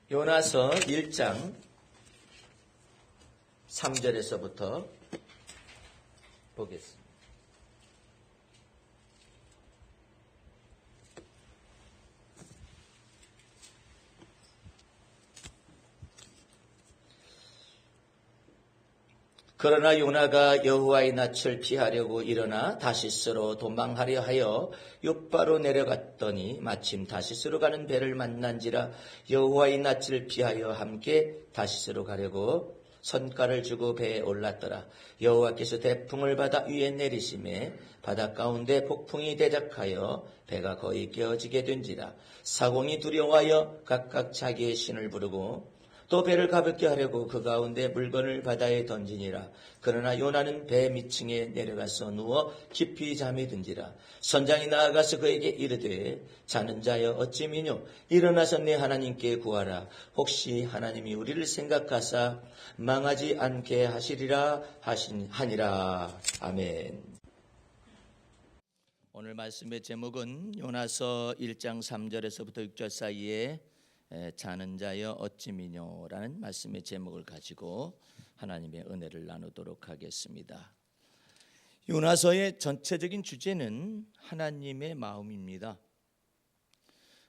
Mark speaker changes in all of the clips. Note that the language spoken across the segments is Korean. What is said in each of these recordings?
Speaker 1: 요나서 1장 3절에서부터 보겠습니다. 그러나 요나가 여호와의 낯을 피하려고 일어나 다시스로 도망하려 하여 욥바로 내려갔더니 마침 다시스로 가는 배를 만난지라 여호와의 낯을 피하여 함께 다시스로 가려고 선가를 주고 배에 올랐더라. 여호와께서 대풍을 바다 위에 내리심에 바다 가운데 폭풍이 대적하여 배가 거의 깨어지게 된지라. 사공이 두려워하여 각각 자기의 신을 부르고 또 배를 가볍게 하려고 그 가운데 물건을 바다에 던지니라. 그러나 요나는 배 밑층에 내려가서 누워 깊이 잠이 든지라. 선장이 나아가서 그에게 이르되 자는 자여 어찌 미뇨 일어나서 내 하나님께 구하라. 혹시 하나님이 우리를 생각하사 망하지 않게 하시리라 하니라. 아멘. 오늘 말씀의 제목은 요나서 1장 3절에서부터 6절 사이에 자는 자여 어찌 미뇨라는 말씀의 제목을 가지고 하나님의 은혜를 나누도록 하겠습니다. 요나서의 전체적인 주제는 하나님의 마음입니다.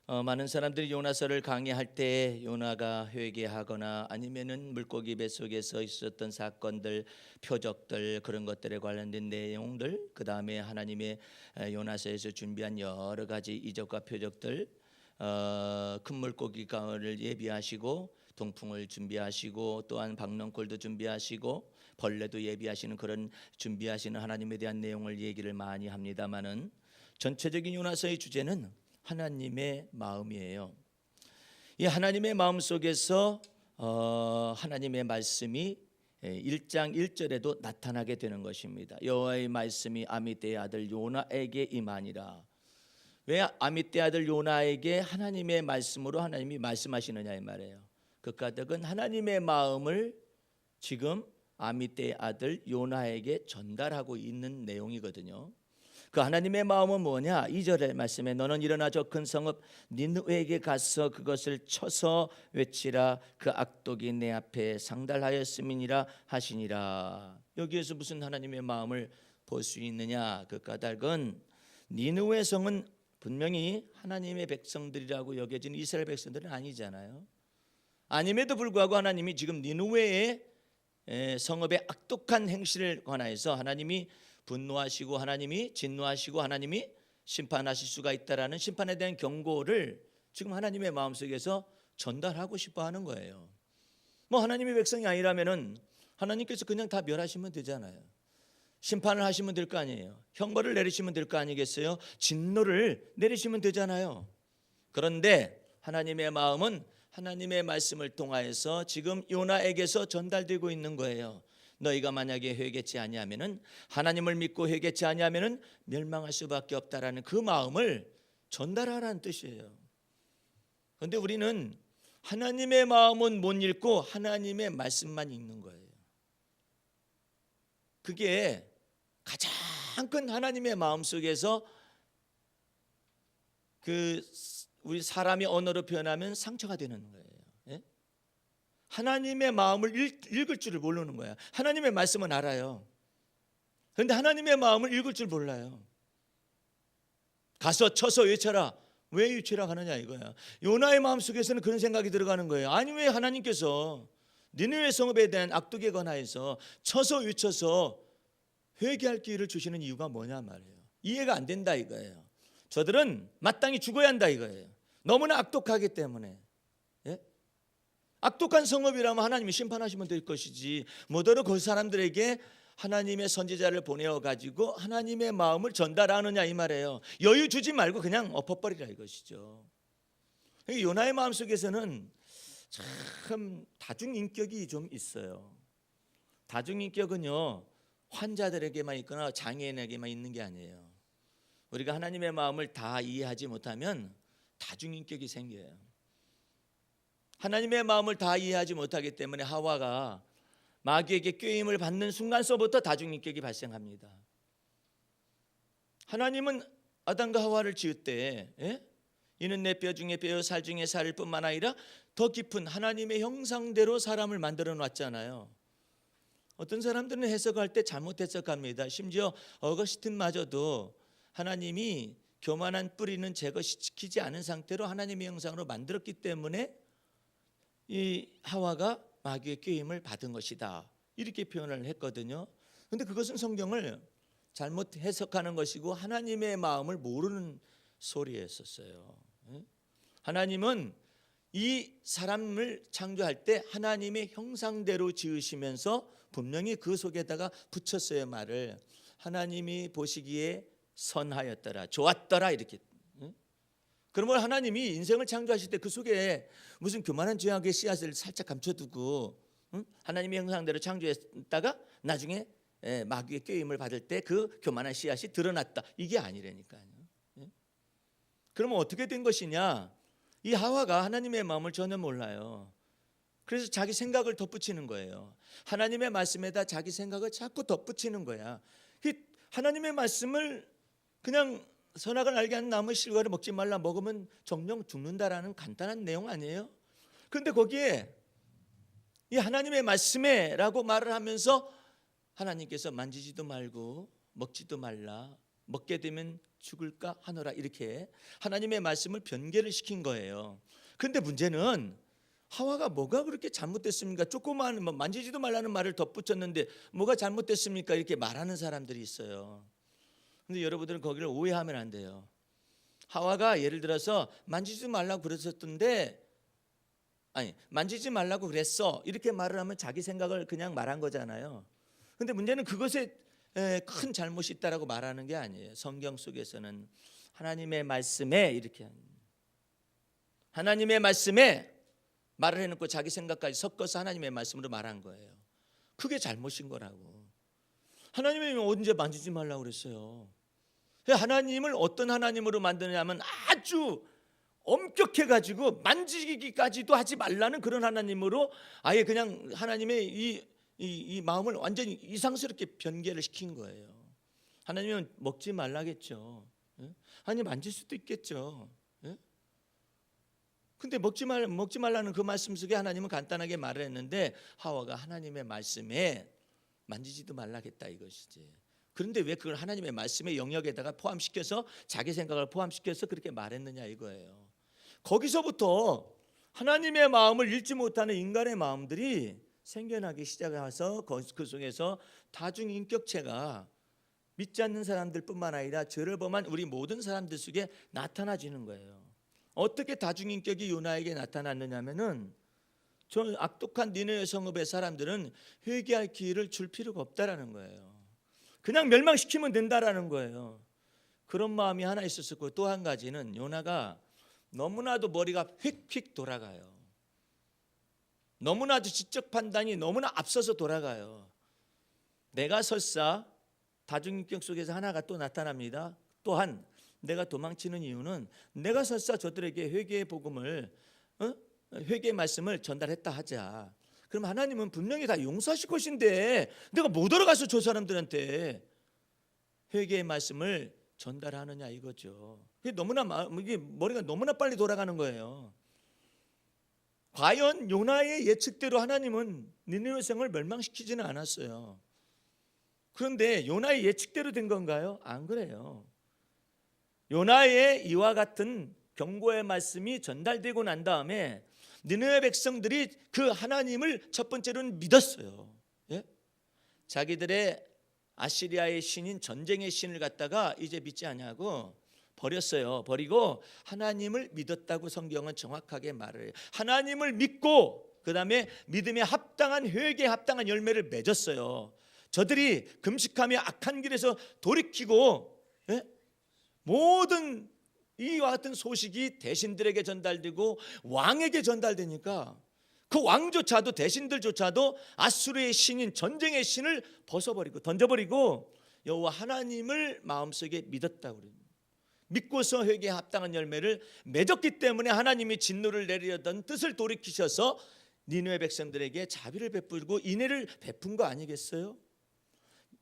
Speaker 1: 많은 사람들이 요나서를 강의할 때 요나가 회개하거나 아니면은 물고기 뱃속에서 있었던 사건들, 표적들, 그런 것들에 관련된 내용들, 그 다음에 하나님의 요나서에서 준비한 여러 가지 이적과 표적들, 큰 물고기를 예비하시고 동풍을 준비하시고 또한 박넝골도 준비하시고 벌레도 예비하시는 그런 준비하시는 하나님에 대한 내용을 얘기를 많이 합니다마는 전체적인 요나서의 주제는 하나님의 마음이에요. 이 하나님의 마음 속에서 하나님의 말씀이 1장 1절에도 나타나게 되는 것입니다. 여호와의 말씀이 아미떼의 아들 요나에게 임하니라. 왜 아미떼 아들 요나에게 하나님의 말씀으로 하나님이 말씀하시느냐 이 말이에요. 그 까닭은 하나님의 마음을 지금 아미떼의 아들 요나에게 전달하고 있는 내용이거든요. 그 하나님의 마음은 뭐냐? 2절의 말씀에 너는 일어나 저 큰 성읍 니느웨에게 가서 그것을 쳐서 외치라. 그 악독이 내 앞에 상달하였음이니라 하시니라. 여기에서 무슨 하나님의 마음을 볼 수 있느냐? 그 까닭은 니느웨 성은 분명히 하나님의 백성들이라고 여겨진 이스라엘 백성들은 아니잖아요. 아님에도 불구하고 하나님이 지금 니느웨의 성읍의 악독한 행실을 관하여서 하나님이 분노하시고 하나님이 진노하시고 하나님이 심판하실 수가 있다라는 심판에 대한 경고를 지금 하나님의 마음속에서 전달하고 싶어 하는 거예요. 뭐 하나님의 백성이 아니라면은 하나님께서 그냥 다 멸하시면 되잖아요. 심판을 하시면 될 거 아니에요. 형벌을 내리시면 될 거 아니겠어요? 진노를 내리시면 되잖아요. 그런데 하나님의 마음은 하나님의 말씀을 통하여서 지금 요나에게서 전달되고 있는 거예요. 너희가 만약에 회개치 아니하면은 하나님을 믿고 회개치 아니하면은 멸망할 수밖에 없다라는 그 마음을 전달하라는 뜻이에요. 그런데 우리는 하나님의 마음은 못 읽고 하나님의 말씀만 읽는 거예요. 그게 가장 큰 하나님의 마음 속에서 그 우리 사람이 언어로 표현하면 상처가 되는 거예요. 예? 하나님의 마음을 읽을 줄을 모르는 거야. 하나님의 말씀은 알아요. 그런데 하나님의 마음을 읽을 줄 몰라요. 가서 쳐서 외쳐라. 왜 외치라 하느냐 이거야. 요나의 마음 속에서는 그런 생각이 들어가는 거예요. 아니 왜 하나님께서 니느웨 성읍에 대한 악독에 관하여서 쳐서 외쳐서 회개할 기회를 주시는 이유가 뭐냐 말이에요. 이해가 안 된다 이거예요. 저들은 마땅히 죽어야 한다 이거예요. 너무나 악독하기 때문에. 예? 악독한 성읍이라면 하나님이 심판하시면 될 것이지 뭐더러 그 사람들에게 하나님의 선지자를 보내어 가지고 하나님의 마음을 전달하느냐 이 말이에요. 여유 주지 말고 그냥 엎어버리라 이것이죠. 요나의 마음속에서는 참 다중인격이 좀 있어요. 다중인격은요 환자들에게만 있거나 장애인에게만 있는 게 아니에요. 우리가 하나님의 마음을 다 이해하지 못하면 다중인격이 생겨요. 하나님의 마음을 다 이해하지 못하기 때문에 하와가 마귀에게 꾀임을 받는 순간서부터 다중인격이 발생합니다. 하나님은 아담과 하와를 지을 때 이는 내 뼈 중에 뼈요 살 중에 살일 뿐만 아니라 더 깊은 하나님의 형상대로 사람을 만들어 놨잖아요. 어떤 사람들은 해석할 때 잘못 해석합니다. 심지어 어거스틴마저도 하나님이 교만한 뿌리는 제거시키지 않은 상태로 하나님의 형상으로 만들었기 때문에 이 하와가 마귀의 꾀임을 받은 것이다, 이렇게 표현을 했거든요. 그런데 그것은 성경을 잘못 해석하는 것이고 하나님의 마음을 모르는 소리였었어요. 하나님은 이 사람을 창조할 때 하나님의 형상대로 지으시면서 분명히 그 속에다가 붙였어요. 말을 하나님이 보시기에 선하였더라, 좋았더라, 이렇게. 그러면 하나님이 인생을 창조하실 때 그 속에 무슨 교만한 죄악의 씨앗을 살짝 감춰두고 하나님의 형상대로 창조했다가 나중에 마귀의 꾀임을 받을 때 그 교만한 씨앗이 드러났다, 이게 아니라니까요. 그러면 어떻게 된 것이냐? 이 하와가 하나님의 마음을 전혀 몰라요. 그래서 자기 생각을 덧붙이는 거예요. 하나님의 말씀에다 자기 생각을 자꾸 덧붙이는 거야. 하나님의 말씀을 그냥 선악을 알게 하는 나무의 실과를 먹지 말라, 먹으면 정령 죽는다라는 간단한 내용 아니에요? 그런데 거기에 이 하나님의 말씀에라고 말을 하면서 하나님께서 만지지도 말고 먹지도 말라, 먹게 되면 죽을까 하노라, 이렇게 하나님의 말씀을 변개를 시킨 거예요. 그런데 문제는 하와가 뭐가 그렇게 잘못됐습니까? 조그만 만지지도 말라는 말을 덧붙였는데 뭐가 잘못됐습니까? 이렇게 말하는 사람들이 있어요. 근데 여러분들은 거기를 오해하면 안 돼요. 하와가 예를 들어서 만지지 말라고 그랬었던데, 아니 만지지 말라고 그랬어, 이렇게 말을 하면 자기 생각을 그냥 말한 거잖아요. 근데 문제는 그것에 큰 잘못이 있다라고 말하는 게 아니에요. 성경 속에서는 하나님의 말씀에 이렇게 하나님의 말씀에 말을 해놓고 자기 생각까지 섞어서 하나님의 말씀으로 말한 거예요. 그게 잘못인 거라고. 하나님이 언제 만지지 말라고 그랬어요? 하나님을 어떤 하나님으로 만드냐면 아주 엄격해가지고 만지기까지도 하지 말라는 그런 하나님으로 아예 그냥 하나님의 이 마음을 완전히 이상스럽게 변개를 시킨 거예요. 하나님은 먹지 말라겠죠. 하나님 만질 수도 있겠죠. 근데 먹지 말라는 그 말씀 속에 하나님은 간단하게 말을 했는데 하와가 하나님의 말씀에 만지지도 말라겠다 이것이지. 그런데 왜 그걸 하나님의 말씀의 영역에다가 포함시켜서 자기 생각을 포함시켜서 그렇게 말했느냐 이거예요. 거기서부터 하나님의 마음을 읽지 못하는 인간의 마음들이 생겨나기 시작해서 그 속에서 다중인격체가 믿지 않는 사람들뿐만 아니라 죄를 범한 우리 모든 사람들 속에 나타나지는 거예요. 어떻게 다중인격이 요나에게 나타났느냐면은 저 악독한 니느웨 성읍의 사람들은 회개할 기회를 줄 필요가 없다라는 거예요. 그냥 멸망시키면 된다라는 거예요. 그런 마음이 하나 있었고, 또 한 가지는 요나가 너무나도 머리가 휙휙 돌아가요. 너무나도 지적 판단이 너무나 앞서서 돌아가요. 내가 설사 다중인격 속에서 하나가 또 나타납니다. 또한 내가 도망치는 이유는 내가 설사 저들에게 회개의 복음을 회개의 말씀을 전달했다 하자. 그럼 하나님은 분명히 다 용서하실 것인데 내가 못 들어가서 저 사람들한테 회개의 말씀을 전달하느냐 이거죠. 이게 머리가 너무나 빨리 돌아가는 거예요. 과연 요나의 예측대로 하나님은 니느웨 성을 멸망시키지는 않았어요. 그런데 요나의 예측대로 된 건가요? 안 그래요. 요나의 이와 같은 경고의 말씀이 전달되고 난 다음에 니느웨 백성들이 그 하나님을 첫 번째로는 믿었어요. 예? 자기들의 아시리아의 신인 전쟁의 신을 갖다가 이제 믿지 않냐고 버렸어요. 버리고 하나님을 믿었다고 성경은 정확하게 말을 해요. 하나님을 믿고 그 다음에 믿음에 합당한 회개에 합당한 열매를 맺었어요. 저들이 금식하며 악한 길에서 돌이키고 모든 이와 같은 소식이 대신들에게 전달되고 왕에게 전달되니까 그 왕조차도 대신들조차도 아수르의 신인 전쟁의 신을 벗어버리고 던져버리고 여호와 하나님을 마음속에 믿었다고 그래요. 믿고서 회개에 합당한 열매를 맺었기 때문에 하나님이 진노를 내리려던 뜻을 돌이키셔서 니느웨 백성들에게 자비를 베풀고 인애를 베푼 거 아니겠어요?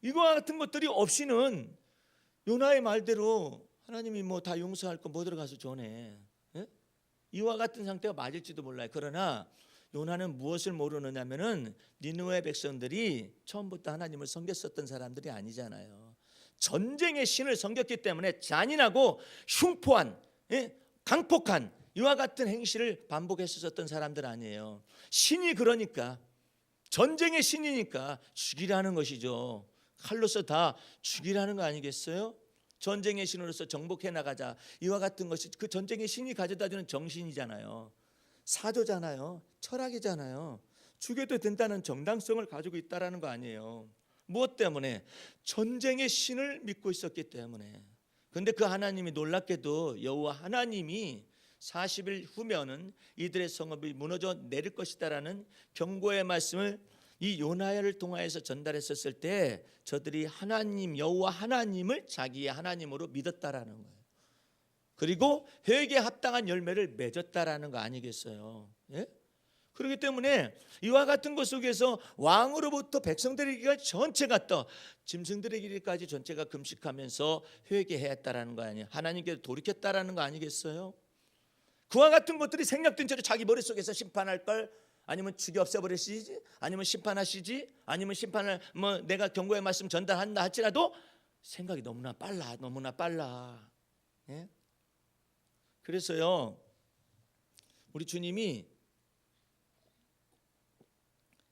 Speaker 1: 이와 같은 것들이 없이는 요나의 말대로 하나님이 뭐 다 용서할 거 뭐 들어가서 전해. 이와 같은 상태가 맞을지도 몰라요. 그러나 요나는 무엇을 모르느냐면은 니느웨 백성들이 처음부터 하나님을 섬겼었던 사람들이 아니잖아요. 전쟁의 신을 섬겼기 때문에 잔인하고 흉포한, 강폭한 이와 같은 행실을 반복했었던 사람들 아니에요. 신이 그러니까, 전쟁의 신이니까 죽이라는 것이죠. 칼로서 다 죽이라는 거 아니겠어요? 전쟁의 신으로서 정복해 나가자, 이와 같은 것이 그 전쟁의 신이 가져다주는 정신이잖아요. 사도잖아요. 철학이잖아요. 죽여도 된다는 정당성을 가지고 있다라는 거 아니에요. 무엇 때문에? 전쟁의 신을 믿고 있었기 때문에. 그런데 그 하나님이 놀랍게도 여호와 하나님이 40일 후면은 이들의 성읍이 무너져 내릴 것이다라는 경고의 말씀을 이 요나야를 통하여서 전달했었을 때 저들이 하나님, 여호와 하나님을 자기의 하나님으로 믿었다라는 거예요. 그리고 회개에 합당한 열매를 맺었다라는 거 아니겠어요? 예? 그렇기 때문에 이와 같은 것 속에서 왕으로부터 백성들에게 전체가 떠 짐승들에게까지 전체가 금식하면서 회개했다라는 거 아니에요? 하나님께서 돌이켰다라는 거 아니겠어요? 그와 같은 것들이 생략된 채로 자기 머릿속에서 심판할 걸, 아니면 죽여 없애버리시지, 아니면 심판하시지, 아니면 심판을 내가 경고의 말씀 전달한다 할지라도 생각이 너무나 빨라. 예? 그래서요, 우리 주님이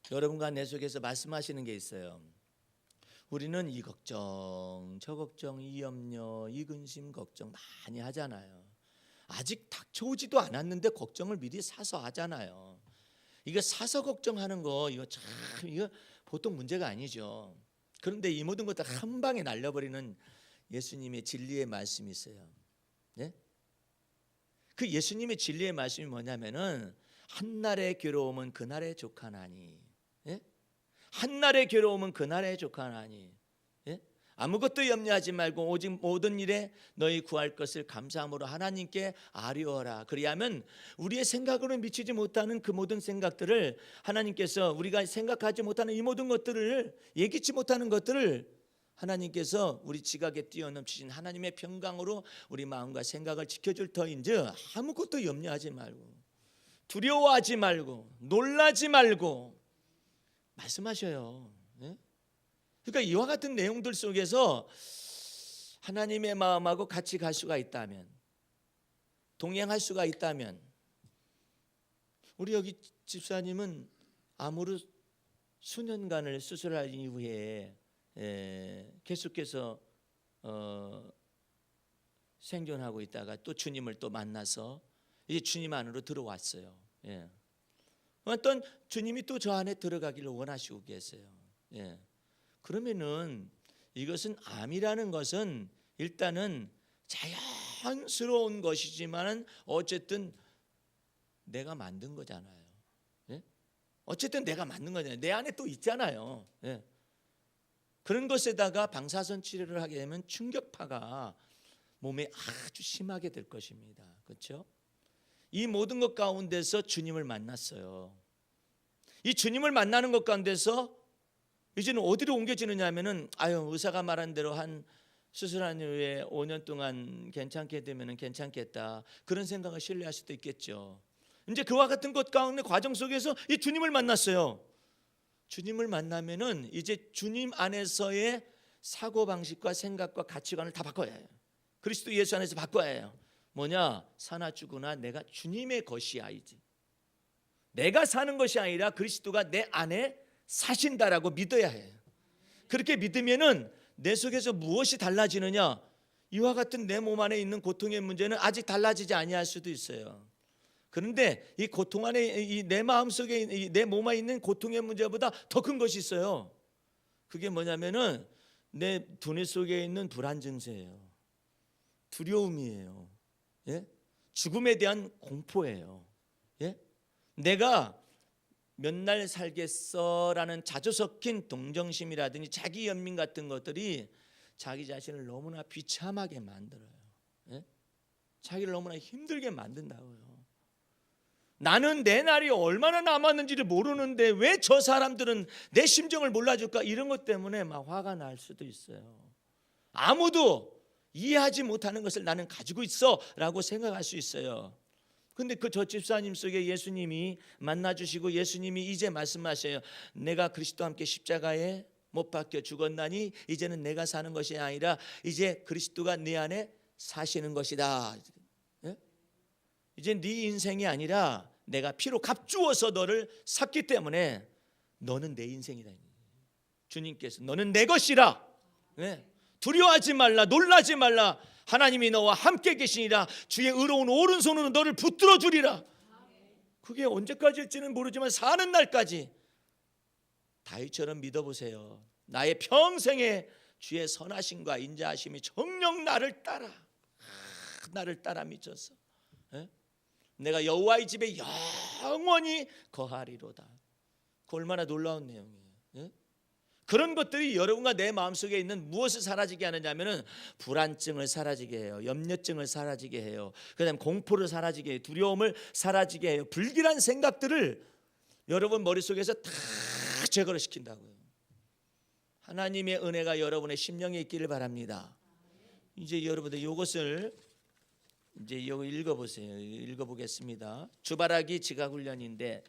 Speaker 1: 여러분과 내 속에서 말씀하시는 게 있어요. 우리는 이 걱정, 저 걱정, 이 염려, 이 근심, 걱정 많이 하잖아요. 아직 닥쳐오지도 않았는데 걱정을 미리 사서 하잖아요. 이거 사서 걱정하는 거, 이거 보통 문제가 아니죠. 그런데 이 모든 것들 한 방에 날려버리는 예수님의 진리의 말씀이 있어요. 네? 그 예수님의 진리의 말씀이 뭐냐면은 한날의 괴로움은 그날의 족하나니, 예? 한날의 괴로움은 그날의 족하나니, 예? 아무것도 염려하지 말고 오직 모든 일에 너희 구할 것을 감사함으로 하나님께 아뢰어라. 그리하면 우리의 생각으로 미치지 못하는 그 모든 생각들을 하나님께서, 우리가 생각하지 못하는 이 모든 것들을, 예기치 못하는 것들을 하나님께서 우리 지각에 뛰어넘치신 하나님의 평강으로 우리 마음과 생각을 지켜줄 터인즉 아무것도 염려하지 말고 두려워하지 말고 놀라지 말고 말씀하셔요. 네? 그러니까 이와 같은 내용들 속에서 하나님의 마음하고 같이 갈 수가 있다면, 동행할 수가 있다면, 우리 여기 집사님은 암으로 수년간을 수술한 이후에 계속해서 생존하고 있다가 또 주님을 또 만나서 이제 주님 안으로 들어왔어요. 예. 어떤 주님이 또 저 안에 들어가기를 원하시고 계세요. 예. 그러면은 이것은 암이라는 것은 일단은 자연스러운 것이지만 어쨌든 내가 만든 거잖아요. 예? 어쨌든 내가 만든 거잖아요. 내 안에 또 있잖아요. 예. 그런 것에다가 방사선 치료를 하게 되면 충격파가 몸에 아주 심하게 될 것입니다. 그렇죠? 이 모든 것 가운데서 주님을 만났어요. 이 주님을 만나는 것 가운데서 이제는 어디로 옮겨지느냐 하면은 의사가 말한 대로 한 수술한 이후에 5년 동안 괜찮게 되면 괜찮겠다, 그런 생각을 신뢰할 수도 있겠죠. 이제 그와 같은 것 가운데 과정 속에서 이 주님을 만났어요. 주님을 만나면은 이제 주님 안에서의 사고방식과 생각과 가치관을 다 바꿔야 해요. 그리스도 예수 안에서 바꿔야 해요. 뭐냐? 사나 죽으나 내가 주님의 것이야. 이제 내가 사는 것이 아니라 그리스도가 내 안에 사신다라고 믿어야 해요. 그렇게 믿으면은 내 속에서 무엇이 달라지느냐? 이와 같은 내 몸 안에 있는 고통의 문제는 아직 달라지지 아니할 수도 있어요. 그런데 이 고통 안에, 내 마음 속에, 내 몸 안에 있는 고통의 문제보다 더 큰 것이 있어요. 그게 뭐냐면은 내 두뇌 속에 있는 불안 증세예요. 두려움이에요. 예? 죽음에 대한 공포예요. 예? 내가 몇 날 살겠어라는 자주 섞인 동정심이라든지 자기 연민 같은 것들이 자기 자신을 너무나 비참하게 만들어요. 예? 자기를 너무나 힘들게 만든다고요. 나는 내 날이 얼마나 남았는지를 모르는데 왜 저 사람들은 내 심정을 몰라줄까? 이런 것 때문에 막 화가 날 수도 있어요. 아무도 이해하지 못하는 것을 나는 가지고 있어 라고 생각할 수 있어요. 근데 그 저 집사님 속에 예수님이 만나주시고 예수님이 이제 말씀하셔요. 내가 그리스도와 함께 십자가에 못 박혀 죽었나니 이제는 내가 사는 것이 아니라 이제 그리스도가 네 안에 사시는 것이다. 이제 네 인생이 아니라 내가 피로 값주어서 너를 샀기 때문에 너는 내 인생이다. 주님께서 너는 내 것이라. 두려워하지 말라, 놀라지 말라. 하나님이 너와 함께 계시니라. 주의 의로운 오른손으로 너를 붙들어 주리라. 그게 언제까지일지는 모르지만 사는 날까지 다윗처럼 믿어보세요. 나의 평생에 주의 선하심과 인자하심이 정녕 나를 따라 미쳤어. 내가 여호와의 집에 영원히 거하리로다. 그 얼마나 놀라운 내용이에요. 그런 것들이 여러분과 내 마음속에 있는 무엇을 사라지게 하느냐면은 불안증을 사라지게 해요. 염려증을 사라지게 해요. 그다음에 공포를 사라지게 해요. 두려움을 사라지게 해요. 불길한 생각들을 여러분 머릿속에서 다 제거를 시킨다고요. 하나님의 은혜가 여러분의 심령에 있기를 바랍니다. 이제 여러분들 이것을 이제 이거 읽어보세요. 읽어보겠습니다. 주바라기 지각훈련인데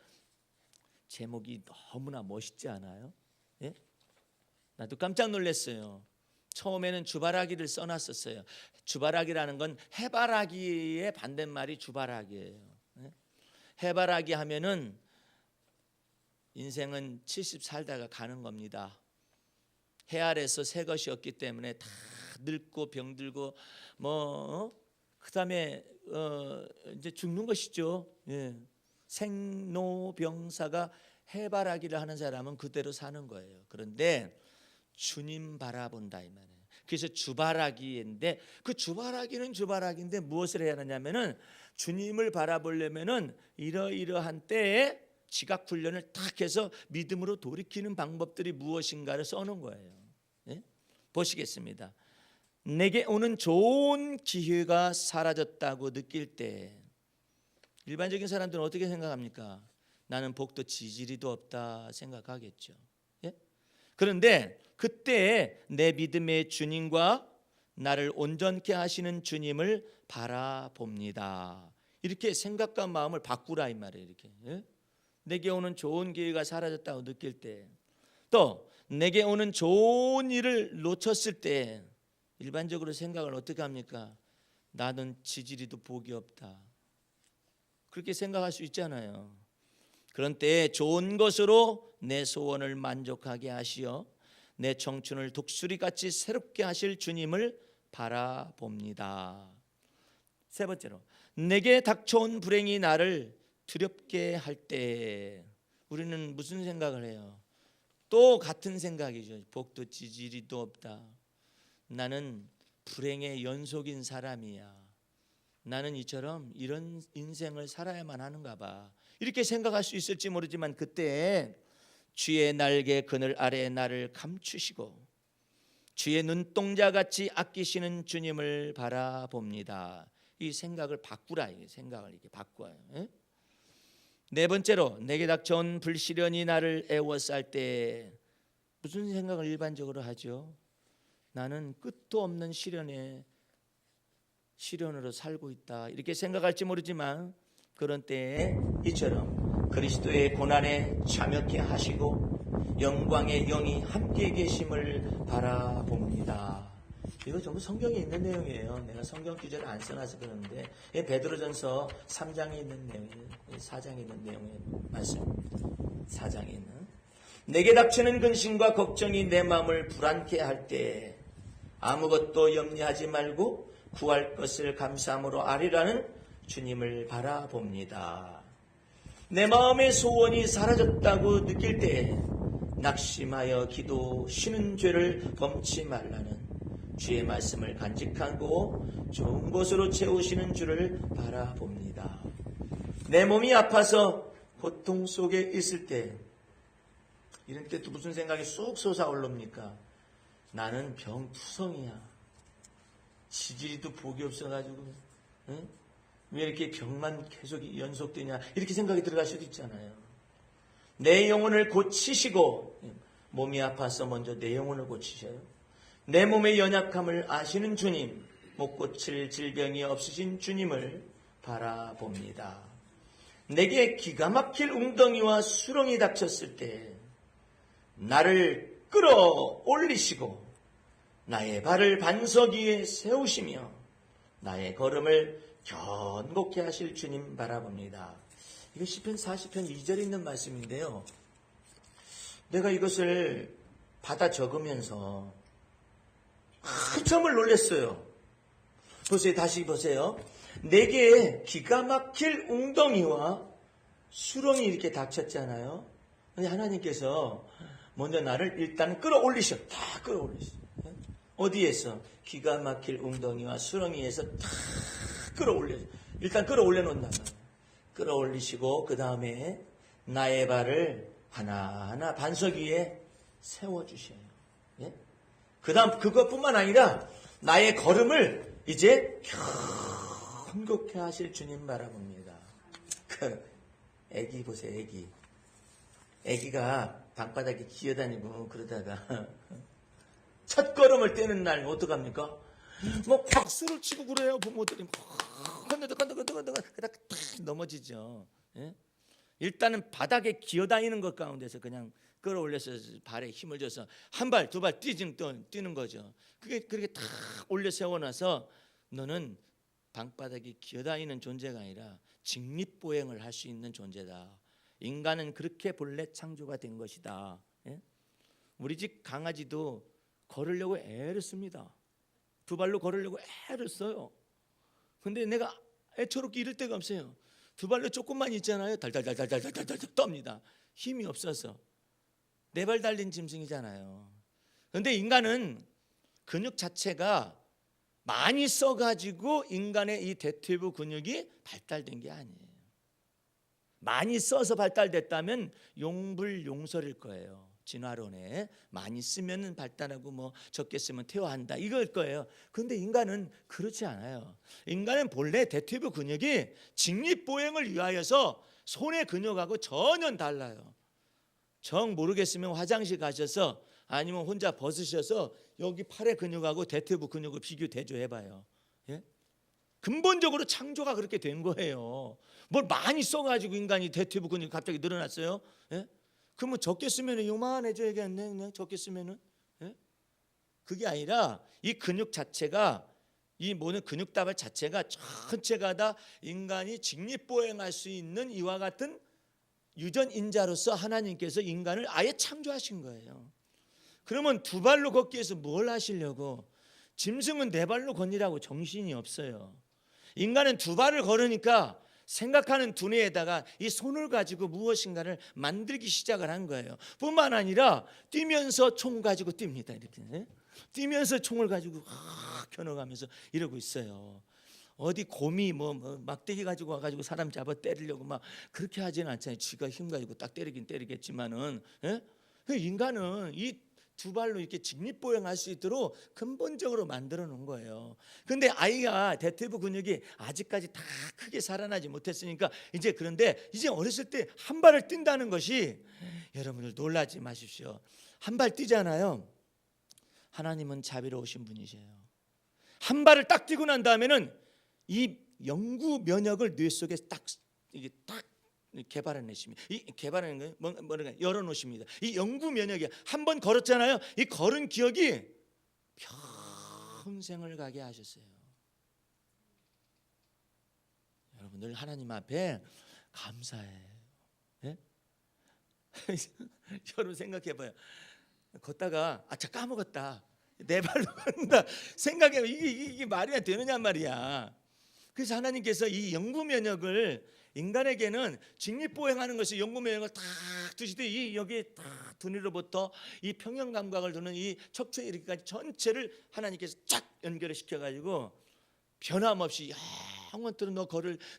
Speaker 1: 제목이 너무나 멋있지 않아요? 예? 나도 깜짝 놀랐어요. 처음에는 주바라기를 써놨었어요. 주바라기라는 건 해바라기의 반대말이 주바라기예요. 해바라기 하면은 인생은 70 살다가 가는 겁니다. 해 아래서 새 것이 없기 때문에 다 늙고 병들고 그다음에 이제 죽는 것이죠. 생로병사가 해바라기를 하는 사람은 그대로 사는 거예요. 그런데 주님 바라본다 이 말이에요. 그래서 주바라기인데 그 주바라기는 주바라기인데 무엇을 해야 하냐면은 주님을 바라보려면은 이러이러한 때에 지각 훈련을 딱 해서 믿음으로 돌이키는 방법들이 무엇인가를 써놓은 거예요. 보시겠습니다. 내게 오는 좋은 기회가 사라졌다고 느낄 때 일반적인 사람들은 어떻게 생각합니까? 나는 복도 지지리도 없다 생각하겠죠. 그런데 그때 내 믿음의 주님과 나를 온전케 하시는 주님을 바라봅니다. 이렇게 생각과 마음을 바꾸라 이 말이에요. 이렇게 내게 오는 좋은 기회가 사라졌다고 느낄 때, 또 내게 오는 좋은 일을 놓쳤을 때 일반적으로 생각을 어떻게 합니까? 나는 지지리도 복이 없다. 그렇게 생각할 수 있잖아요. 그런 때에 좋은 것으로 내 소원을 만족하게 하시어 내 청춘을 독수리같이 새롭게 하실 주님을 바라봅니다. 세 번째로, 내게 닥쳐온 불행이 나를 두렵게 할 때 우리는 무슨 생각을 해요? 또 같은 생각이죠. 복도 지지리도 없다. 나는 불행의 연속인 사람이야. 나는 이처럼 이런 인생을 살아야만 하는가 봐. 이렇게 생각할 수 있을지 모르지만 그때 주의 날개 그늘 아래 나를 감추시고 주의 눈동자같이 아끼시는 주님을 바라봅니다. 이 생각을 바꾸라. 이 생각을 이렇게 바꿔요. 네 번째로, 내게 닥쳐온 불시련이 나를 애워쌀 때 무슨 생각을 일반적으로 하죠? 나는 끝도 없는 시련으로 살고 있다. 이렇게 생각할지 모르지만 그런 때에 이처럼 그리스도의 고난에 참여케 하시고 영광의 영이 함께 계심을 바라봅니다. 이거 전부 성경에 있는 내용이에요. 내가 성경 기절을 안 써놔서 그러는데 베드로전서 3장에 있는 내용이에요. 4장에 있는 내용의 말씀입니다. 4장에 있는 내게 닥치는 근심과 걱정이 내 마음을 불안케 할 때 아무것도 염려하지 말고 구할 것을 감사함으로 아리라는 주님을 바라봅니다. 내 마음의 소원이 사라졌다고 느낄 때 낙심하여 기도 쉬는 죄를 범치 말라는 주의 말씀을 간직하고 좋은 것으로 채우시는 주를 바라봅니다. 내 몸이 아파서 고통 속에 있을 때 이런 때 또 무슨 생각이 쑥 솟아올릅니까? 나는 병투성이야. 지지리도 복이 없어가지고 왜 이렇게 병만 계속 연속되냐 이렇게 생각이 들어갈 수도 있잖아요. 내 영혼을 고치시고 몸이 아파서 먼저 내 영혼을 고치셔요. 내 몸의 연약함을 아시는 주님, 못 고칠 질병이 없으신 주님을 바라봅니다. 내게 기가 막힐 웅덩이와 수렁이 닥쳤을 때 나를 끌어올리시고 나의 발을 반석 위에 세우시며 나의 걸음을 견고케 하실 주님 바라봅니다. 이거 시편 40편 2절에 있는 말씀인데요. 내가 이것을 받아 적으면서 한참을 놀랐어요. 보세요. 다시 보세요. 내게 기가 막힐 웅덩이와 수렁이 이렇게 닥쳤잖아요. 근데 하나님께서 먼저 나를 일단 끌어올리셔. 다 끌어올리셔. 어디에서? 기가 막힐 웅덩이와 수렁이에서 다 끌어올려. 일단 끌어올려 놓는다. 끌어올리시고 그 다음에 나의 발을 하나하나 반석 위에 세워주셔요. 예? 그 다음 그것뿐만 아니라 나의 걸음을 이제 견고케 하실 주님 바라봅니다. 애기 보세요. 애기가 방바닥에 기어다니고 그러다가 첫 걸음을 떼는 날 어떡합니까? 뭐 박수를 치고 그래요. 부모들이 건너건너건너건너 그러다가 탁 넘어지죠. 예? 일단은 바닥에 기어다니는 것 가운데서 그냥 끌어올려서 발에 힘을 줘서 한 발, 두 발 뛰는 거죠. 그게 그렇게 탁 올려 세워놔서 너는 방바닥에 기어다니는 존재가 아니라 직립보행을 할 수 있는 존재다. 인간은 그렇게 본래 창조가 된 것이다. 예? 우리 집 강아지도 걸으려고 애를 씁니다. 두 발로 걸으려고 애를 써요. 근데 내가 애처롭게 이럴 데가 없어요. 두 발로 조금만 있잖아요. 달달달달달달달달 떱니다. 힘이 없어서. 네 발 달린 짐승이잖아요. 그런데 인간은 근육 자체가 많이 써가지고 인간의 이 대퇴부 근육이 발달된 게 아니에요. 많이 써서 발달됐다면 용불용설일 거예요. 진화론에 많이 쓰면 발달하고 뭐 적게 쓰면 퇴화한다 이걸 거예요. 그런데 인간은 그렇지 않아요. 인간은 본래 대퇴부 근육이 직립보행을 위하여서 손의 근육하고 전혀 달라요. 정 모르겠으면 화장실 가셔서 아니면 혼자 벗으셔서 여기 팔의 근육하고 대퇴부 근육을 비교 대조해봐요. 예? 근본적으로 창조가 그렇게 된 거예요. 뭘 많이 써가지고 인간이 대퇴부 근육이 갑자기 늘어났어요. 예? 그러면 적게 쓰면 요만해져야겠네. 적게 쓰면은. 예? 그게 아니라 이 근육 자체가 이 모든 근육다발 자체가 전체가 다 인간이 직립보행할 수 있는 이와 같은 유전인자로서 하나님께서 인간을 아예 창조하신 거예요. 그러면 두 발로 걷기 위해서 뭘 하시려고? 짐승은 네 발로 걷느라고 정신이 없어요. 인간은 두 발을 걸으니까 생각하는 두뇌에다가 이 손을 가지고 무엇인가를 만들기 시작을 한 거예요. 뿐만 아니라 뛰면서 총 가지고 뜁니다. 이렇게 뛰면서 총을 가지고 겨눠가면서 이러고 있어요. 어디 곰이 뭐 막대기 가지고 와가지고 사람 잡아 때리려고 막 그렇게 하지는 않잖아요. 쥐가 힘 가지고 딱 때리긴 때리겠지만은 예? 인간은 이 두 발로 이렇게 직립보행할 수 있도록 근본적으로 만들어 놓은 거예요. 근데 아이가 대퇴부 근육이 아직까지 다 크게 살아나지 못했으니까 그런데 이제 어렸을 때 한 발을 뛴다는 것이 여러분들 놀라지 마십시오. 한 발 뛰잖아요. 하나님은 자비로우신 분이세요. 한 발을 딱 뛰고 난 다음에는 이 영구 면역을 뇌 속에 이게 딱 개발해내십니다. 이 개발하는 거 뭐가 열어놓으십니다. 이 영구 면역이 한 번 걸었잖아요. 이 걸은 기억이 평생을 가게 하셨어요. 여러분들 하나님 앞에 감사해요. 예? 여러분 생각해봐요. 걷다가 저 까먹었다. 내 발로 간다. 생각해봐. 이게 말이 되느냐 말이야. 그래서 하나님께서 이 영구 면역을 인간에게는 직립보행하는 것이 영구 면역을 딱 두시되 이 여기에 딱 두뇌로부터 이 평형 감각을 두는 이 척추에 이르기까지 전체를 하나님께서 쫙 연결을 시켜가지고 변함없이 영원토록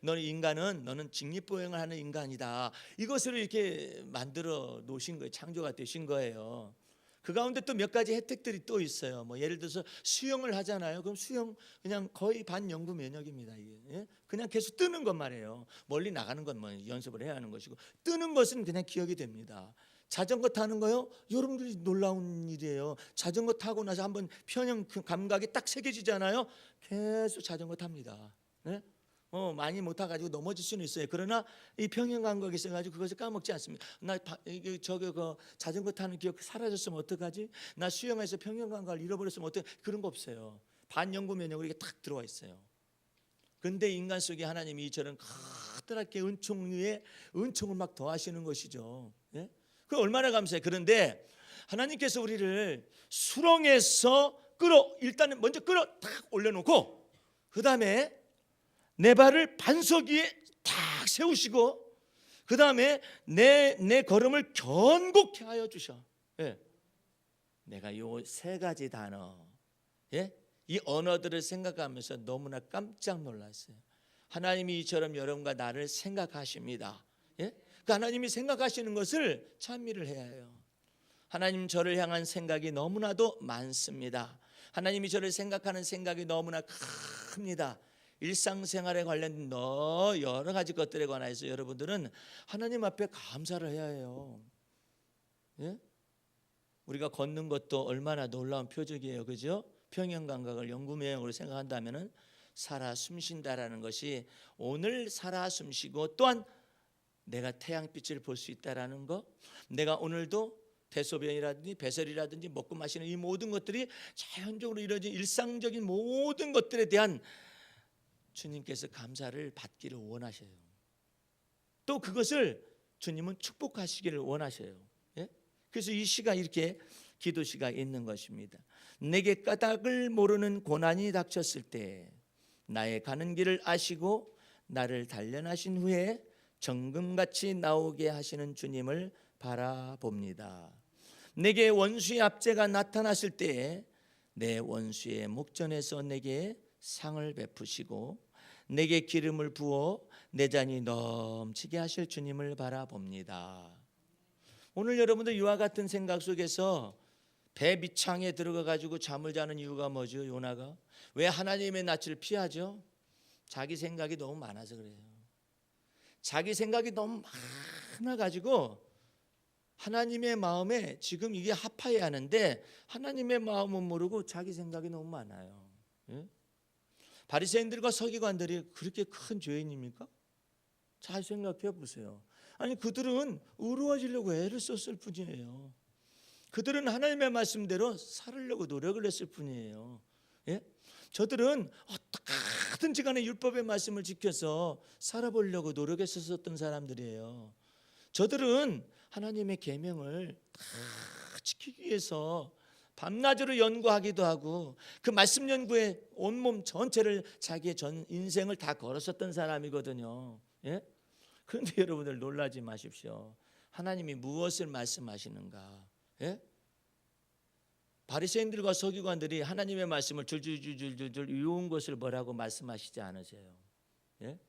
Speaker 1: 너는 인간은 너는 직립보행을 하는 인간이다. 이것을 이렇게 만들어 놓으신 거예요. 창조가 되신 거예요. 그 가운데 또 몇 가지 혜택들이 또 있어요. 뭐 예를 들어서 수영을 하잖아요. 그럼 수영 그냥 거의 반영구 면역입니다. 이게. 예? 그냥 계속 뜨는 것 말이에요. 멀리 나가는 건 뭐 연습을 해야 하는 것이고 뜨는 것은 그냥 기억이 됩니다. 자전거 타는 거요? 여러분들이 놀라운 일이에요. 자전거 타고 나서 한번 평형 감각이 딱 새겨지잖아요. 계속 자전거 탑니다. 예? 많이 못해가지고 넘어질 수는 있어요. 그러나 이 평행감각이 있어가지고 그것을 까먹지 않습니다. 그 자전거 타는 기억 사라졌으면 어떡하지? 나 수영에서 평행감각을 잃어버렸으면 어떡해? 그런 거 없어요. 반영구 면역으로 이게 탁 들어와 있어요. 그런데 인간 속에 하나님이 이처럼 커다랗게 은총 위에 은총을 막 더하시는 것이죠. 예? 그 얼마나 감사해요. 그런데 하나님께서 우리를 수렁에서 일단은 먼저 탁 올려놓고 그 다음에 내 발을 반석 위에 탁 세우시고 그 다음에 내 걸음을 견고케 하여 주셔. 예. 내가 요 세 가지 단어, 예? 이 언어들을 생각하면서 너무나 깜짝 놀랐어요. 하나님이 이처럼 여러분과 나를 생각하십니다. 예? 그 하나님이 생각하시는 것을 찬미를 해야 해요. 하나님 저를 향한 생각이 너무나도 많습니다. 하나님이 저를 생각하는 생각이 너무나 큽니다. 일상생활에 관련된 여러 가지 것들에 관해서 여러분들은 하나님 앞에 감사를 해야 해요. 예? 우리가 걷는 것도 얼마나 놀라운 표적이에요. 그죠? 평형감각을 영구명령으로 생각한다면 살아 숨쉰다라는 것이 오늘 살아 숨쉬고 또한 내가 태양빛을 볼 수 있다라는 거, 내가 오늘도 대소변이라든지 배설이라든지 먹고 마시는 이 모든 것들이 자연적으로 이루어진 일상적인 모든 것들에 대한 주님께서 감사를 받기를 원하셔요. 또 그것을 주님은 축복하시기를 원하셔요. 예? 그래서 이 시가 이렇게 기도 시가 있는 것입니다. 내게 까닭을 모르는 고난이 닥쳤을 때 나의 가는 길을 아시고 나를 단련하신 후에 정금같이 나오게 하시는 주님을 바라봅니다. 내게 원수의 압제가 나타났을 때 내 원수의 목전에서 내게 상을 베푸시고 내게 기름을 부어 내 잔이 넘치게 하실 주님을 바라봅니다. 오늘 여러분들 이와 같은 생각 속에서 배 밑창에 들어가 가지고 잠을 자는 이유가 뭐죠? 요나가 왜 하나님의 낯을 피하죠? 자기 생각이 너무 많아서 그래요. 자기 생각이 너무 많아 가지고 하나님의 마음에 지금 이게 합하여야 하는데 하나님의 마음은 모르고 자기 생각이 너무 많아요. 예? 바리새인들과 서기관들이 그렇게 큰 죄인입니까? 잘 생각해 보세요. 아니 그들은 의로워지려고 애를 썼을 뿐이에요. 그들은 하나님의 말씀대로 살으려고 노력을 했을 뿐이에요. 예? 저들은 어떻게든지 간에 율법의 말씀을 지켜서 살아보려고 노력했었던 사람들이에요. 저들은 하나님의 계명을 다 지키기 위해서 밤낮으로 연구하기도 하고 그 말씀 연구에 온몸 전체를 자기의 전 인생을 다 걸었었던 사람이거든요. 예? 그런데 여러분들 놀라지 마십시오. 하나님이 무엇을 말씀하시는가? 예? 바리새인들과 서기관들이 하나님의 말씀을 줄줄줄줄줄 외운 것을 뭐라고 말씀하시지 않으세요? 예?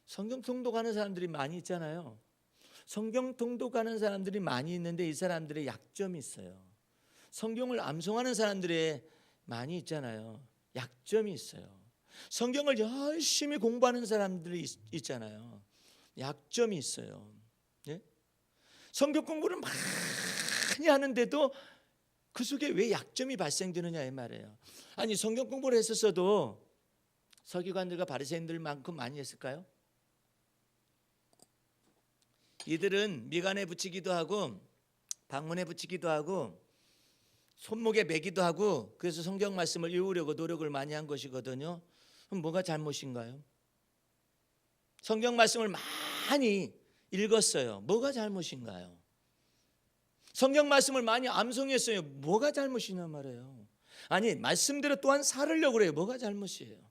Speaker 1: 성경 통독하는 사람들이 많이 있잖아요. 성경 통독하는 사람들이 많이 있는데 이 사람들의 약점이 있어요. 성경을 암송하는 사람들의 많이 있잖아요. 약점이 있어요. 성경을 열심히 공부하는 사람들이 있잖아요. 약점이 있어요. 예? 성경 공부를 많이 하는데도 그 속에 왜 약점이 발생되느냐 이 말이에요. 아니 성경 공부를 했었어도 서기관들과 바리새인들만큼 많이 했을까요? 이들은 미간에 붙이기도 하고 방문에 붙이기도 하고 손목에 매기도 하고 그래서 성경 말씀을 외우려고 노력을 많이 한 것이거든요. 그럼 뭐가 잘못인가요? 성경 말씀을 많이 읽었어요. 뭐가 잘못인가요? 성경 말씀을 많이 암송했어요. 뭐가 잘못이냐 말이에요. 아니 말씀대로 또한 살으려고 그래요. 뭐가 잘못이에요?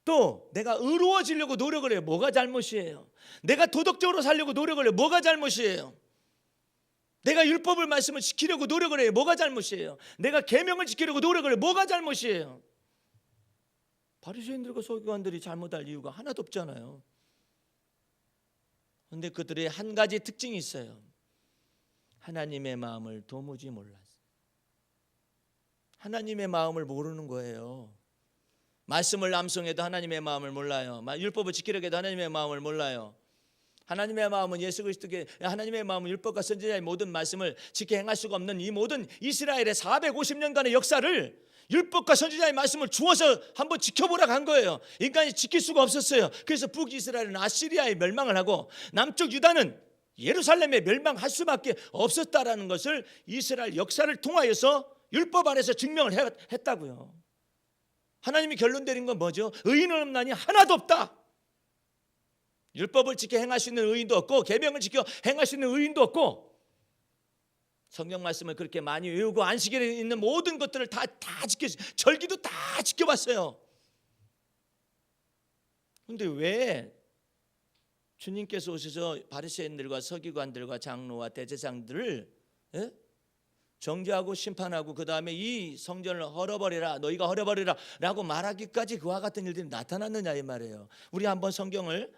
Speaker 1: 또 내가 의로워지려고 노력을 해요. 뭐가 잘못이에요? 내가 도덕적으로 살려고 노력을 해요. 뭐가 잘못이에요? 내가 율법을 말씀을 지키려고 노력을 해요. 뭐가 잘못이에요? 내가 계명을 지키려고 노력을 해요. 뭐가 잘못이에요? 바리새인들과 서기관들이 잘못할 이유가 하나도 없잖아요. 그런데 그들의 한 가지 특징이 있어요. 하나님의 마음을 도무지 몰랐어요. 하나님의 마음을 모르는 거예요. 말씀을 암송해도 하나님의 마음을 몰라요. 율법을 지키려고 해도 하나님의 마음을 몰라요. 하나님의 마음은 예수 그리스도께 하나님의 마음은 율법과 선지자의 모든 말씀을 지켜 행할 수가 없는 이 모든 이스라엘의 450년간의 역사를 율법과 선지자의 말씀을 주어서 한번 지켜보라고 한 거예요. 인간이 지킬 수가 없었어요. 그래서 북이스라엘은 아시리아에 멸망을 하고 남쪽 유다는 예루살렘에 멸망할 수밖에 없었다라는 것을 이스라엘 역사를 통하여서 율법 안에서 증명을 했다고요. 하나님이 결론 내린 건 뭐죠? 의인은 없나니 하나도 없다. 율법을 지켜 행할 수 있는 의인도 없고 계명을 지켜 행할 수 있는 의인도 없고, 성경 말씀을 그렇게 많이 외우고 안식일에 있는 모든 것들을 다 절기도 다 지켜봤어요. 그런데 왜 주님께서 오셔서 바리새인들과 서기관들과 장로와 대제사장들을 정죄하고 심판하고 그 다음에 이 성전을 헐어버리라, 너희가 헐어버리라 라고 말하기까지 그와 같은 일들이 나타났느냐 이 말이에요. 우리 한번 성경을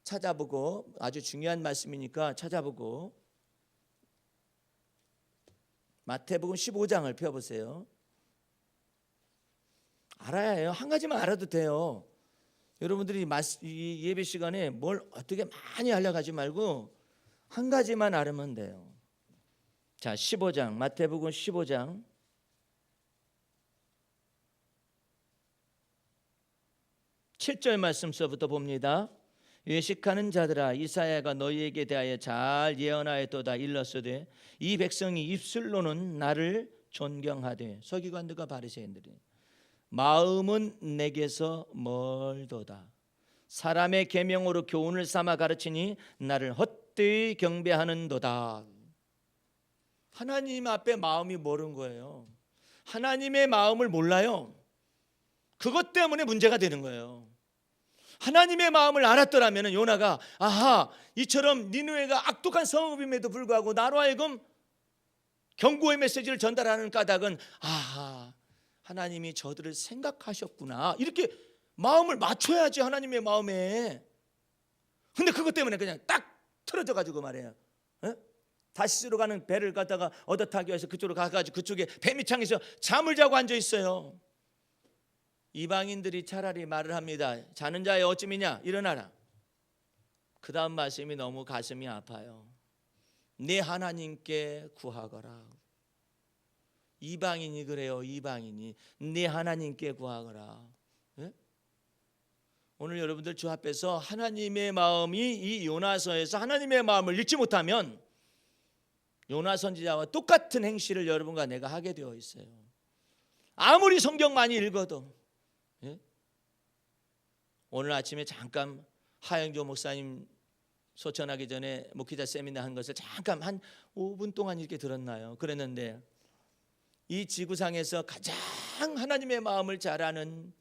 Speaker 1: 찾아보고, 아주 중요한 말씀이니까 찾아보고 마태복음 15장을 펴보세요. 알아야 해요. 한 가지만 알아도 돼요. 여러분들이 이 예배 시간에 뭘 어떻게 많이 알려가지 말고 한 가지만 알으면 돼요. 자, 15장, 마태복음 15장 7절 말씀서부터 봅니다. 외식하는 자들아, 이사야가 너희에게 대하여 잘 예언하였도다. 일렀으되 이 백성이 입술로는 나를 존경하되, 서기관들과 바리새인들이 마음은 내게서 멀도다. 사람의 계명으로 교훈을 삼아 가르치니 나를 헛되이 경배하는도다. 하나님 앞에 마음이 멀은 거예요. 하나님의 마음을 몰라요. 그것 때문에 문제가 되는 거예요. 하나님의 마음을 알았더라면 요나가 아하, 이처럼 니느웨가 악독한 성읍임에도 불구하고 나로 하여금 경고의 메시지를 전달하는 까닭은 아하, 하나님이 저들을 생각하셨구나, 이렇게 마음을 맞춰야지 하나님의 마음에. 근데 그것 때문에 그냥 딱 틀어져 가지고 말이에요. 다시스로 가는 배를 갖다가 얻어 타기 위해서 그쪽으로 가가지고 그쪽에 배미창에서 잠을 자고 앉아 있어요. 이방인들이 차라리 말을 합니다. 자는 자의 어찌미냐, 일어나라. 그 다음 말씀이 너무 가슴이 아파요. 내 하나님께 구하거라. 이방인이 그래요. 이방인이 내 하나님께 구하거라. 예? 오늘 여러분들 주 앞에서 하나님의 마음이 이 요나서에서 하나님의 마음을 읽지 못하면 요나 선지자와 똑같은 행실을 여러분과 내가 하게 되어 있어요. 아무리 성경 많이 읽어도. 예? 오늘 아침에 잠깐 하영조 목사님 소천하기 전에 목회자 세미나 한 것을 잠깐 한 5분 동안 이렇게 들었나요? 그랬는데 이 지구상에서 가장 하나님의 마음을 잘하는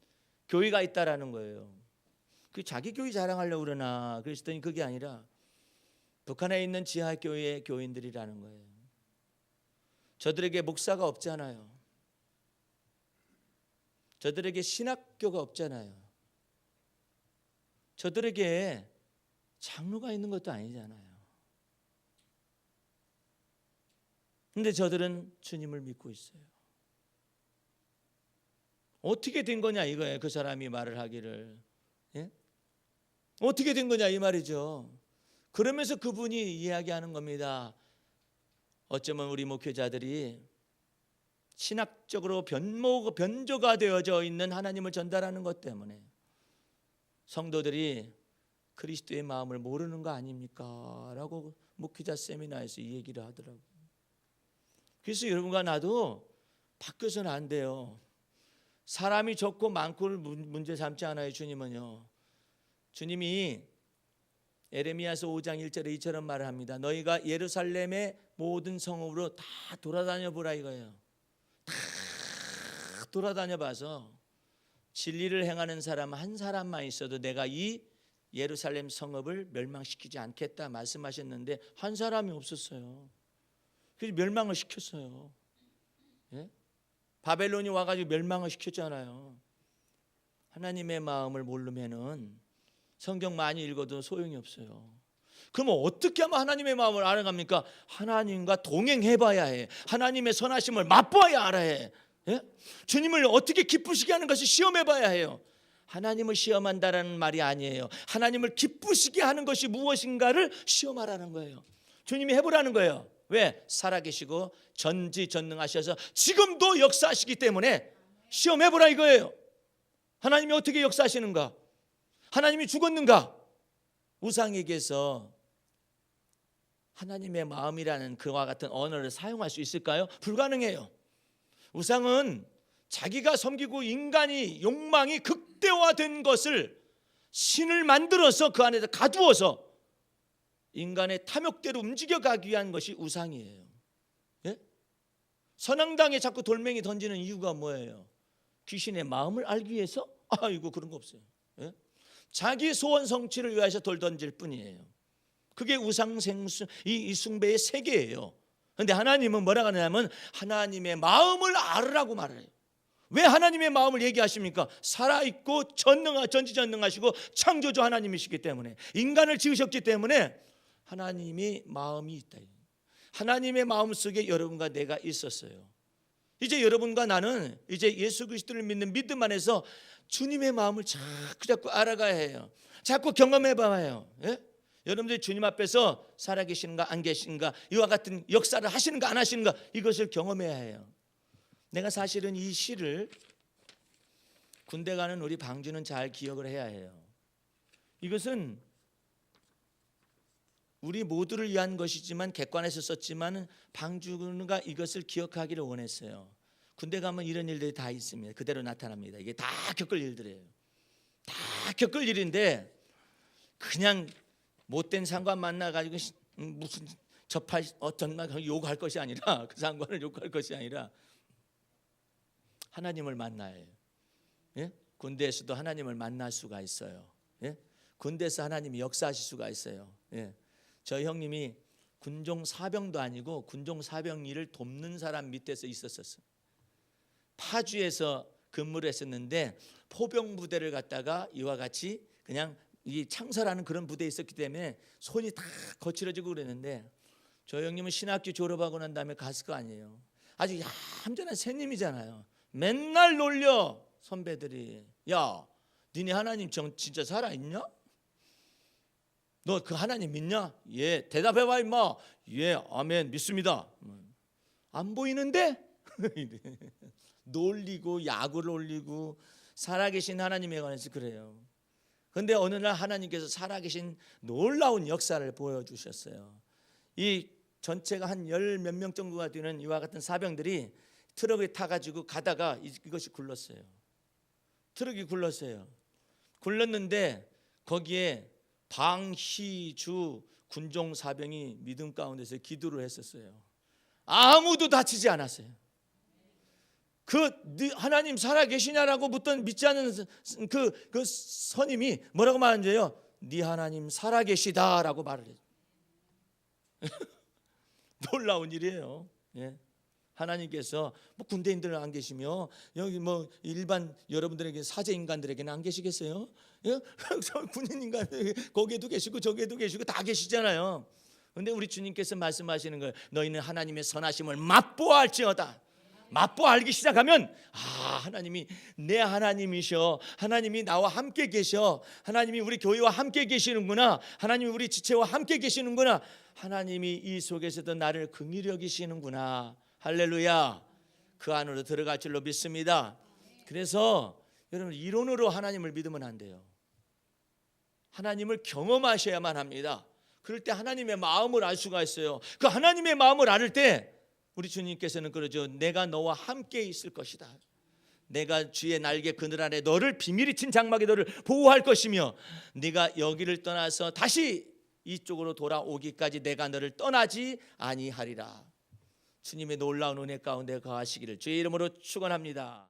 Speaker 1: 교회가 있다라는 거예요. 그 자기 교회 자랑하려고 그러나 그랬더니 그게 아니라 북한에 있는 지하교회의 교인들이라는 거예요. 저들에게 목사가 없잖아요. 저들에게 신학교가 없잖아요. 저들에게 장로가 있는 것도 아니잖아요. 근데 저들은 주님을 믿고 있어요. 어떻게 된 거냐 이거예요. 그 사람이 말을 하기를. 예? 어떻게 된 거냐 이 말이죠. 그러면서 그분이 이야기하는 겁니다. 어쩌면 우리 목회자들이 신학적으로 변조가 되어져 있는 하나님을 전달하는 것 때문에 성도들이 그리스도의 마음을 모르는 거 아닙니까? 라고 목회자 세미나에서 이 얘기를 하더라고요. 그래서 여러분과 나도 바뀌어서는 안 돼요. 사람이 적고 많고를 문제 삼지 않아요. 주님은요. 주님이 에레미야서 5장 1절에 이처럼 말을 합니다. 너희가 예루살렘의 모든 성읍으로 다 돌아다녀 보라 이거예요. 다 돌아다녀 봐서 진리를 행하는 사람 한 사람만 있어도 내가 이 예루살렘 성읍을 멸망시키지 않겠다 말씀하셨는데 한 사람이 없었어요. 그래서 멸망을 시켰어요. 예? 바벨론이 와가지고 멸망을 시켰잖아요. 하나님의 마음을 모르면은 성경 많이 읽어도 소용이 없어요. 그러면 어떻게 하면 하나님의 마음을 알아갑니까? 하나님과 동행해봐야 해. 하나님의 선하심을 맛보아야 알아야 해. 예? 주님을 어떻게 기쁘시게 하는 것을 시험해봐야 해요. 하나님을 시험한다라는 말이 아니에요. 하나님을 기쁘시게 하는 것이 무엇인가를 시험하라는 거예요. 주님이 해보라는 거예요. 왜? 살아계시고 전지전능하셔서 지금도 역사하시기 때문에 시험해보라 이거예요. 하나님이 어떻게 역사하시는가? 하나님이 죽었는가? 우상에게서 하나님의 마음이라는 그와 같은 언어를 사용할 수 있을까요? 불가능해요. 우상은 자기가 섬기고 인간이 욕망이 극대화된 것을 신을 만들어서 그 안에다 가두어서 인간의 탐욕대로 움직여가기 위한 것이 우상이에요. 예? 선앙당에 자꾸 돌멩이 던지는 이유가 뭐예요? 귀신의 마음을 알기 위해서? 아이고 그런 거 없어요. 예? 자기 소원 성취를 위해서 돌 던질 뿐이에요. 그게 우상생수 이 숭배의 세계예요. 그런데 하나님은 뭐라고 하냐면 하나님의 마음을 알으라고 말해요. 왜 하나님의 마음을 얘기하십니까? 살아있고 전지전능하시고 창조주 하나님이시기 때문에, 인간을 지으셨기 때문에 하나님이 마음이 있다. 하나님의 마음 속에 여러분과 내가 있었어요. 이제 여러분과 나는 이제 예수 그리스도를 믿는 믿음 안에서 주님의 마음을 자꾸 알아가야 해요. 자꾸 경험해 봐야 해요. 예? 여러분들이 주님 앞에서 살아계시는가 안 계시는가, 이와 같은 역사를 하시는가 안 하시는가, 이것을 경험해야 해요. 내가 사실은 이 시를 군대 가는 우리 방주는 잘 기억을 해야 해요. 이것은 우리 모두를 위한 것이지만 객관에서 썼지만 방주가 이것을 기억하기를 원했어요. 군대 가면 이런 일들이 다 있습니다. 그대로 나타납니다. 이게 다 겪을 일들이에요. 다 겪을 일인데 그냥 못된 상관 만나가지고 무슨 접할 어떤 말 욕할 것이 아니라, 그 상관을 욕할 것이 아니라 하나님을 만나야 해요. 예? 군대에서도 하나님을 만날 수가 있어요. 예? 군대에서 하나님이 역사하실 수가 있어요. 예? 저희 형님이 군종 사병도 아니고 군종 사병 일을 돕는 사람 밑에서 있었어요. 파주에서 근무를 했었는데 포병 부대를 갔다가 이와 같이 그냥 이 창설하는 그런 부대에 있었기 때문에 손이 다 거칠어지고 그랬는데, 저희 형님은 신학교 졸업하고 난 다음에 갔을 거 아니에요. 아주 얌전한 새님이잖아요. 맨날 놀려 선배들이. 야, 니네 하나님 진짜 살아있냐? 너 그 하나님 믿냐? 예, 대답해봐 임마. 예, 아멘, 믿습니다. 안 보이는데? 놀리고 야구를 올리고 살아계신 하나님에 관해서 그래요. 그런데 어느 날 하나님께서 살아계신 놀라운 역사를 보여주셨어요. 이 전체가 한 열 몇 명 정도가 되는 이와 같은 사병들이 트럭에 타가지고 가다가 이것이 굴렀어요. 트럭이 굴렀어요. 굴렀는데 거기에 방희주 군종 사병이 믿음 가운데서 기도를 했었어요. 아무도 다치지 않았어요. 그 하나님 살아계시냐라고 묻던 믿지 않는 그 선임이 뭐라고 말하는지요? 네 하나님 살아계시다라고 말을 해요. 놀라운 일이에요. 예. 하나님께서 뭐 군대인들은 안 계시며 여기 뭐 일반 여러분들에게 사제 인간들에게는 안 계시겠어요? 예? 군인 인간 거기에도 계시고 저기에도 계시고 다 계시잖아요. 그런데 우리 주님께서 말씀하시는 거예요. 너희는 하나님의 선하심을 맛보아할지어다. 맛보아 알기 시작하면 하나님이 내 하나님이셔. 하나님이 나와 함께 계셔. 하나님이 우리 교회와 함께 계시는구나. 하나님이 우리 지체와 함께 계시는구나. 하나님이 이 속에서도 나를 긍휼히 여기시는구나. 할렐루야. 그 안으로 들어갈 줄로 믿습니다. 그래서 여러분 이론으로 하나님을 믿으면 안 돼요. 하나님을 경험하셔야만 합니다. 그럴 때 하나님의 마음을 알 수가 있어요. 그 하나님의 마음을 알을 때 우리 주님께서는 그러죠. 내가 너와 함께 있을 것이다. 내가 주의 날개 그늘 아래 너를 비밀이 친 장막에 너를 보호할 것이며 네가 여기를 떠나서 다시 이쪽으로 돌아오기까지 내가 너를 떠나지 아니하리라. 주님의 놀라운 은혜 가운데 거하시기를 주의 이름으로 축원합니다.